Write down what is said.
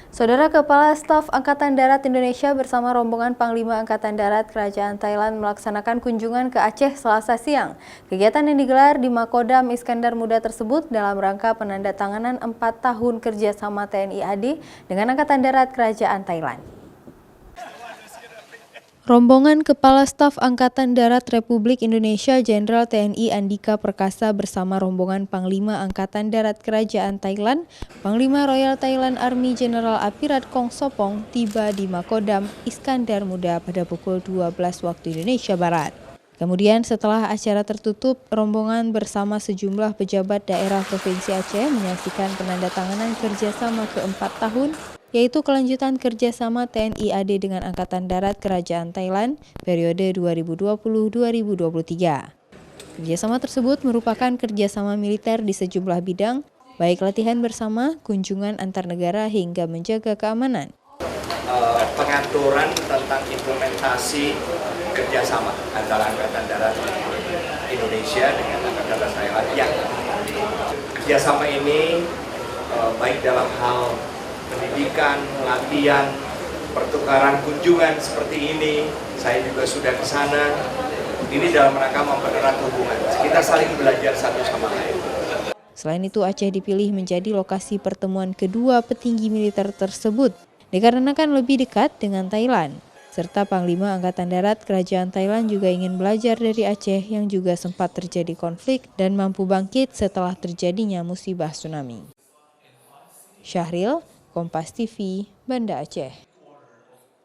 Saudara Kepala Staf Angkatan Darat Indonesia bersama rombongan Panglima Angkatan Darat Kerajaan Thailand melaksanakan kunjungan ke Aceh Selasa siang. Kegiatan yang digelar di Makodam Iskandar Muda tersebut dalam rangka penandatanganan 4 tahun kerjasama TNI AD dengan Angkatan Darat Kerajaan Thailand. Rombongan Kepala Staf Angkatan Darat Republik Indonesia Jenderal TNI Andika Perkasa bersama rombongan Panglima Angkatan Darat Kerajaan Thailand, Panglima Royal Thailand Army General Apirat Kong Sopong tiba di Makodam Iskandar Muda pada pukul 12 waktu Indonesia Barat. Kemudian setelah acara tertutup, rombongan bersama sejumlah pejabat daerah Provinsi Aceh menyaksikan penandatanganan kerjasama ke-4 tahun, yaitu kelanjutan kerjasama TNI AD dengan Angkatan Darat Kerajaan Thailand periode 2020-2023. Kerjasama tersebut merupakan kerjasama militer di sejumlah bidang, baik latihan bersama, kunjungan antar negara hingga menjaga keamanan. Pengaturan tentang implementasi kerjasama antara Angkatan Darat Indonesia dengan Angkatan Darat Thailand yang kerjasama ini baik dalam hal pendidikan, latihan, pertukaran kunjungan seperti ini, saya juga sudah ke sana. Ini dalam rangka mempererat hubungan. Kita saling belajar satu sama lain. Selain itu, Aceh dipilih menjadi lokasi pertemuan kedua petinggi militer tersebut, dikarenakan lebih dekat dengan Thailand. Serta Panglima Angkatan Darat Kerajaan Thailand juga ingin belajar dari Aceh yang juga sempat terjadi konflik dan mampu bangkit setelah terjadinya musibah tsunami. Syahril, Kompas TV, Banda Aceh.